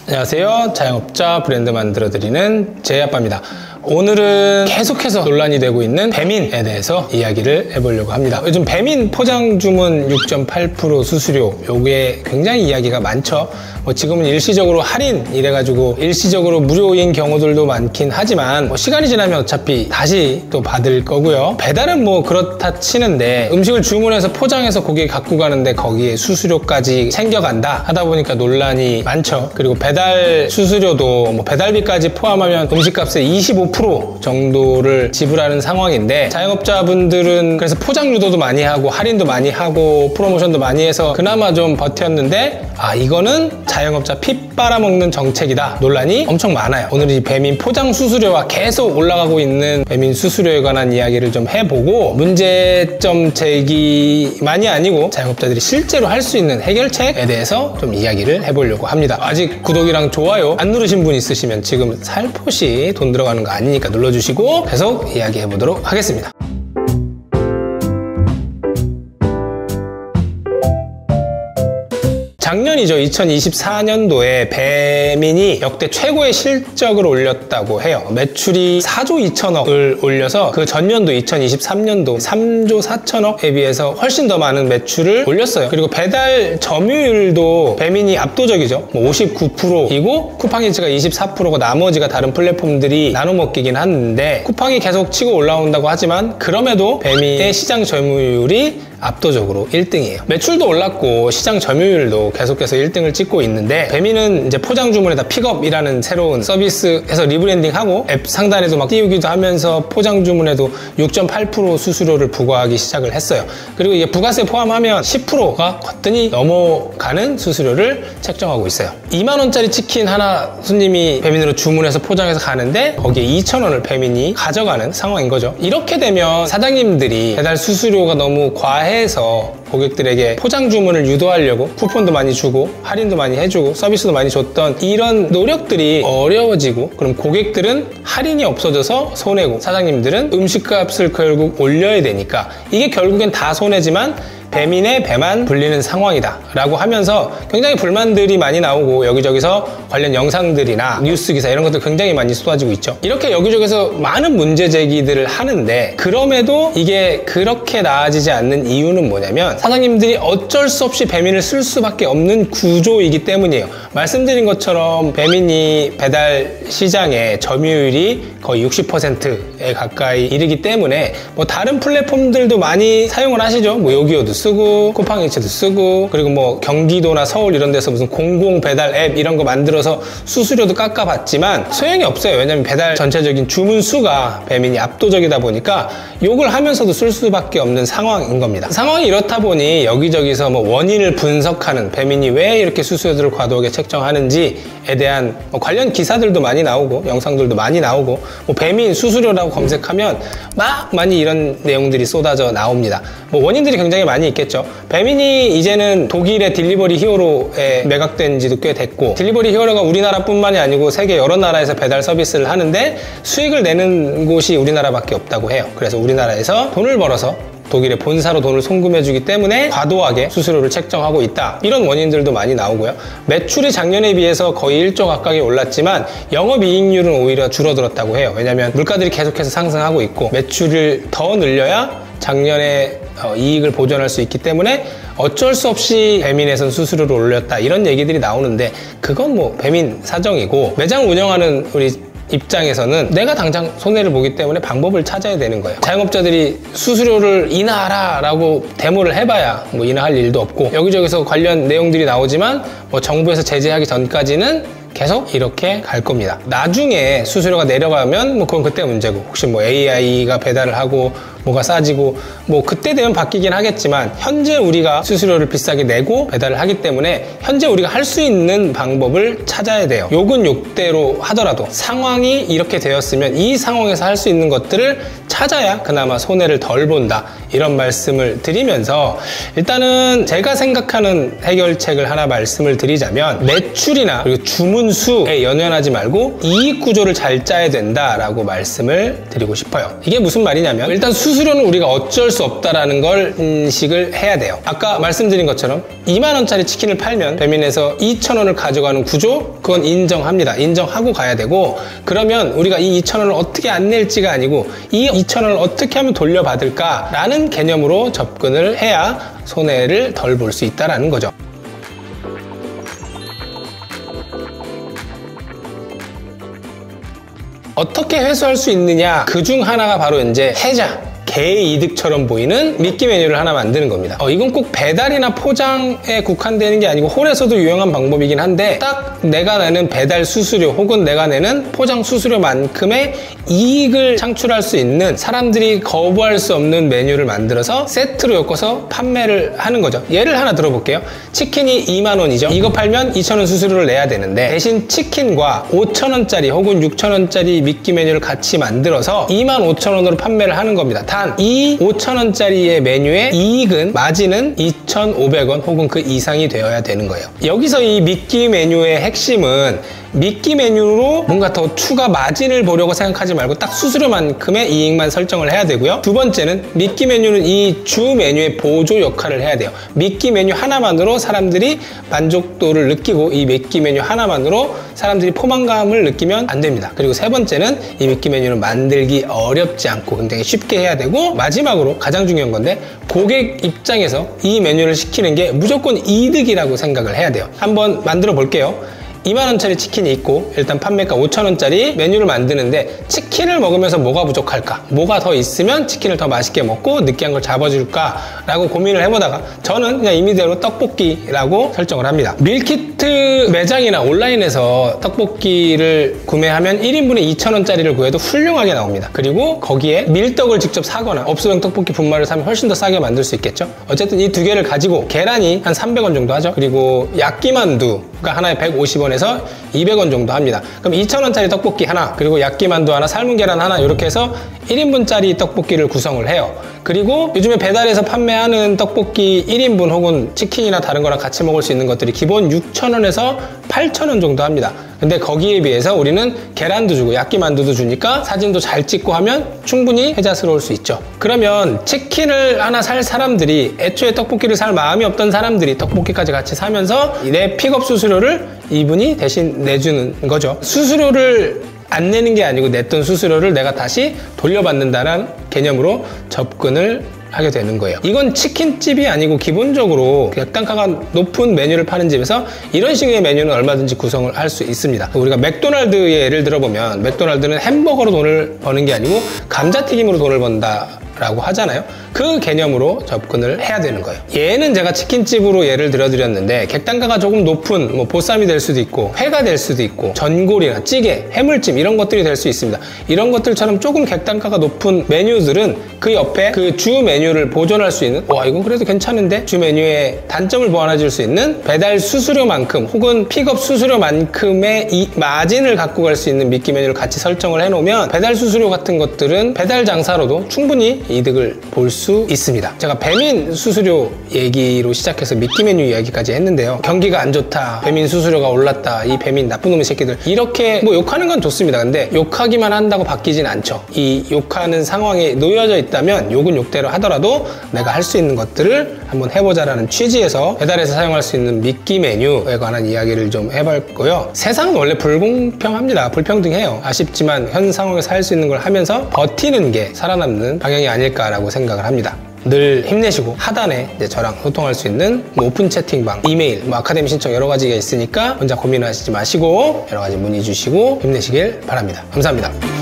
안녕하세요. 자영업자 브랜드 만들어드리는 제이아빠입니다. 오늘은 계속해서 논란이 되고 있는 배민에 대해서 이야기를 해보려고 합니다. 요즘 배민 포장 주문 6.8% 수수료, 요게 굉장히 이야기가 많죠. 지금은 일시적으로 할인 이래가지고 일시적으로 무료인 경우들도 많긴 하지만 시간이 지나면 어차피 다시 또 받을 거고요. 배달은 그렇다 치는데 음식을 주문해서 포장해서 고객이 갖고 가는데 거기에 수수료까지 챙겨간다 하다 보니까 논란이 많죠. 그리고 배달 수수료도 배달비까지 포함하면 음식값의 25% 정도를 지불하는 상황인데, 자영업자분들은 그래서 포장 유도도 많이 하고 할인도 많이 하고 프로모션도 많이 해서 그나마 좀 버텼는데, 이거는 자영업자 피 빨아먹는 정책이다 논란이 엄청 많아요. 오늘 이 배민 포장 수수료와 계속 올라가고 있는 배민 수수료에 관한 이야기를 좀 해보고, 문제점 제기만이 아니고 자영업자들이 실제로 할 수 있는 해결책에 대해서 좀 이야기를 해보려고 합니다. 아직 구독이랑 좋아요 안 누르신 분 있으시면 지금 살포시 돈 들어가는 거 아니니까 눌러주시고 계속 이야기해보도록 하겠습니다. 작년이죠. 2024년도에 배민이 역대 최고의 실적을 올렸다고 해요. 매출이 4조 2천억을 올려서 그 전년도 2023년도 3조 4천억에 비해서 훨씬 더 많은 매출을 올렸어요. 그리고 배달 점유율도 배민이 압도적이죠. 59%이고 쿠팡이츠가 24%고 나머지가 다른 플랫폼들이 나눠 먹기긴 하는데, 쿠팡이 계속 치고 올라온다고 하지만 그럼에도 배민의 시장 점유율이 압도적으로 1등이에요. 매출도 올랐고 시장 점유율도 계속해서 1등을 찍고 있는데, 배민은 이제 포장 주문에다 픽업이라는 새로운 서비스에서 리브랜딩하고 앱 상단에도 막 띄우기도 하면서 포장 주문에도 6.8% 수수료를 부과하기 시작을 했어요. 그리고 이게 부가세 포함하면 10%가 거뜬히 넘어가는 수수료를 책정하고 있어요. 2만원짜리 치킨 하나 손님이 배민으로 주문해서 포장해서 가는데 거기에 2,000원을 배민이 가져가는 상황인 거죠. 이렇게 되면 사장님들이 배달 수수료가 너무 과해서 고객들에게 포장 주문을 유도하려고 쿠폰도 많이 주고 할인도 많이 해주고 서비스도 많이 줬던 이런 노력들이 어려워지고, 그럼 고객들은 할인이 없어져서 손해고 사장님들은 음식값을 결국 올려야 되니까 이게 결국엔 다 손해지만 배민의 배만 불리는 상황이다 라고 하면서 굉장히 불만들이 많이 나오고, 여기저기서 관련 영상들이나 뉴스 기사 이런 것들 굉장히 많이 쏟아지고 있죠. 이렇게 여기저기서 많은 문제 제기들을 하는데, 그럼에도 이게 그렇게 나아지지 않는 이유는 뭐냐면, 사장님들이 어쩔 수 없이 배민을 쓸 수밖에 없는 구조이기 때문이에요. 말씀드린 것처럼 배민이 배달 시장의 점유율이 거의 60%에 가까이 이르기 때문에 다른 플랫폼들도 많이 사용을 하시죠. 요기요도 쓰고 쿠팡이츠도 쓰고, 그리고 경기도나 서울 이런 데서 무슨 공공 배달 앱 이런 거 만들어서 수수료도 깎아봤지만 소용이 없어요. 왜냐면 배달 전체적인 주문 수가 배민이 압도적이다 보니까 욕을 하면서도 쓸 수밖에 없는 상황인 겁니다. 상황이 이렇다 보니 여기저기서 원인을 분석하는, 배민이 왜 이렇게 수수료들을 과도하게 책정하는지에 대한 관련 기사들도 많이 나오고 영상들도 많이 나오고, 배민 수수료라고 검색하면 많이 이런 내용들이 쏟아져 나옵니다. 원인들이 굉장히 많이 있겠죠. 배민이 이제는 독일의 딜리버리 히어로에 매각된 지도 꽤 됐고, 딜리버리 히어로가 우리나라뿐만이 아니고 세계 여러 나라에서 배달 서비스를 하는데 수익을 내는 곳이 우리나라밖에 없다고 해요. 그래서 우리나라에서 돈을 벌어서 독일의 본사로 돈을 송금해주기 때문에 과도하게 수수료를 책정하고 있다, 이런 원인들도 많이 나오고요. 매출이 작년에 비해서 거의 1조 가까이 올랐지만 영업이익률은 오히려 줄어들었다고 해요. 왜냐하면 물가들이 계속해서 상승하고 있고 매출을 더 늘려야 작년에 이익을 보존할 수 있기 때문에 어쩔 수 없이 배민에선 수수료를 올렸다, 이런 얘기들이 나오는데, 그건 배민 사정이고, 매장 운영하는 우리 입장에서는 내가 당장 손해를 보기 때문에 방법을 찾아야 되는 거예요. 자영업자들이 수수료를 인하하라 라고 데모를 해봐야 인하할 일도 없고, 여기저기서 관련 내용들이 나오지만 정부에서 제재하기 전까지는 계속 이렇게 갈 겁니다. 나중에 수수료가 내려가면 그건 그때 문제고, 혹시 AI가 배달을 하고 뭐가 싸지고 그때 되면 바뀌긴 하겠지만, 현재 우리가 수수료를 비싸게 내고 배달을 하기 때문에 현재 우리가 할 수 있는 방법을 찾아야 돼요. 욕은 욕대로 하더라도 상황이 이렇게 되었으면 이 상황에서 할 수 있는 것들을 찾아야 그나마 손해를 덜 본다, 이런 말씀을 드리면서, 일단은 제가 생각하는 해결책을 하나 말씀을 드리자면, 매출이나 그리고 주문 수에 연연하지 말고 이익 구조를 잘 짜야 된다라고 말씀을 드리고 싶어요. 이게 무슨 말이냐면, 일단 수수료 수수료는 우리가 어쩔 수 없다라는 걸 인식을 해야 돼요. 아까 말씀드린 것처럼 2만원짜리 치킨을 팔면 배민에서 2,000원을 가져가는 구조, 그건 인정합니다. 인정하고 가야 되고, 그러면 우리가 이 2,000원을 어떻게 안 낼지가 아니고 이 2,000원을 어떻게 하면 돌려받을까 라는 개념으로 접근을 해야 손해를 덜 볼 수 있다는 거죠. 어떻게 회수할 수 있느냐, 그중 하나가 바로 이제 해자, 개이득처럼 보이는 미끼 메뉴를 하나 만드는 겁니다. 이건 꼭 배달이나 포장에 국한되는 게 아니고 홀에서도 유용한 방법이긴 한데, 딱 내가 내는 배달 수수료 혹은 내가 내는 포장 수수료만큼의 이익을 창출할 수 있는, 사람들이 거부할 수 없는 메뉴를 만들어서 세트로 엮어서 판매를 하는 거죠. 예를 하나 들어볼게요. 치킨이 2만원이죠. 이거 팔면 2,000원 수수료를 내야 되는데, 대신 치킨과 5,000원짜리 혹은 6,000원짜리 미끼 메뉴를 같이 만들어서 25,000원으로 판매를 하는 겁니다. 단 이 5,000원짜리의 메뉴의 이익은, 마진은 2,500원 혹은 그 이상이 되어야 되는 거예요. 여기서 이 미끼 메뉴의 핵심은 미끼 메뉴로 뭔가 더 추가 마진을 보려고 생각하지 말고 딱 수수료만큼의 이익만 설정을 해야 되고요. 두 번째는 미끼 메뉴는 이 주 메뉴의 보조 역할을 해야 돼요. 미끼 메뉴 하나만으로 사람들이 만족도를 느끼고 이 미끼 메뉴 하나만으로 사람들이 포만감을 느끼면 안 됩니다. 그리고 세 번째는 이 미끼 메뉴는 만들기 어렵지 않고 굉장히 쉽게 해야 되고, 마지막으로 가장 중요한 건데, 고객 입장에서 이 메뉴를 시키는 게 무조건 이득이라고 생각을 해야 돼요. 한번 만들어 볼게요. 2만원짜리 치킨이 있고 일단 판매가 5,000원짜리 메뉴를 만드는데, 치킨을 먹으면서 뭐가 부족할까? 뭐가 더 있으면 치킨을 더 맛있게 먹고 느끼한 걸 잡아줄까? 라고 고민을 해보다가 저는 그냥 임의대로 떡볶이라고 설정을 합니다. 밀키트 매장이나 온라인에서 떡볶이를 구매하면 1인분에 2,000원짜리를 구해도 훌륭하게 나옵니다. 그리고 거기에 밀떡을 직접 사거나 업소용 떡볶이 분말을 사면 훨씬 더 싸게 만들 수 있겠죠? 어쨌든 이 두 개를 가지고, 계란이 한 300원 정도 하죠. 그리고 야끼만두가 하나에 150원에서 200원 정도 합니다. 그럼 2,000원짜리 떡볶이 하나, 그리고 야끼만두 하나, 삶은 계란 하나, 이렇게 해서 1인분짜리 떡볶이를 구성을 해요. 그리고 요즘에 배달해서 판매하는 떡볶이 1인분 혹은 치킨이나 다른 거랑 같이 먹을 수 있는 것들이 기본 6,000원에서 8,000원 정도 합니다. 근데 거기에 비해서 우리는 계란도 주고 야끼만두도 주니까 사진도 잘 찍고 하면 충분히 혜자스러울 수 있죠. 그러면 치킨을 하나 살 사람들이, 애초에 떡볶이를 살 마음이 없던 사람들이 떡볶이까지 같이 사면서 내 픽업 수수료를 이분이 대신 내주는 거죠. 수수료를 안 내는 게 아니고 냈던 수수료를 내가 다시 돌려받는다는 개념으로 접근을 하게 되는 거예요. 이건 치킨집이 아니고 기본적으로 단가가 높은 메뉴를 파는 집에서 이런 식의 메뉴는 얼마든지 구성을 할 수 있습니다. 우리가 맥도날드의 예를 들어보면, 맥도날드는 햄버거로 돈을 버는 게 아니고 감자튀김으로 돈을 번다 라고 하잖아요. 그 개념으로 접근을 해야 되는 거예요. 얘는 제가 치킨집으로 예를 들어드렸는데, 객단가가 조금 높은 보쌈이 될 수도 있고 회가 될 수도 있고 전골이나 찌개, 해물찜 이런 것들이 될 수 있습니다. 이런 것들처럼 조금 객단가가 높은 메뉴들은 그 옆에 그 주 메뉴를 보존할 수 있는, 이건 그래도 괜찮은데, 주 메뉴의 단점을 보완해 줄 수 있는 배달 수수료만큼 혹은 픽업 수수료만큼의 이 마진을 갖고 갈 수 있는 미끼 메뉴를 같이 설정을 해 놓으면, 배달 수수료 같은 것들은 배달 장사로도 충분히 이득을 볼 수 있습니다. 제가 배민 수수료 얘기로 시작해서 미끼 메뉴 이야기까지 했는데요. 경기가 안 좋다, 배민 수수료가 올랐다, 이 배민 나쁜 놈의 새끼들, 이렇게 욕하는 건 좋습니다. 근데 욕하기만 한다고 바뀌진 않죠. 이 욕하는 상황에 놓여져 있다면 욕은 욕대로 하더라도 내가 할 수 있는 것들을 한번 해보자라는 취지에서 배달에서 사용할 수 있는 미끼 메뉴에 관한 이야기를 좀 해봤고요. 세상은 원래 불공평합니다. 불평등해요. 아쉽지만 현 상황에서 할 수 있는 걸 하면서 버티는 게 살아남는 방향이 아닐까라고 생각을 합니다. 늘 힘내시고, 하단에 이제 저랑 소통할 수 있는 오픈 채팅방, 이메일, 아카데미 신청 여러 가지가 있으니까 혼자 고민하시지 마시고 여러 가지 문의 주시고 힘내시길 바랍니다. 감사합니다.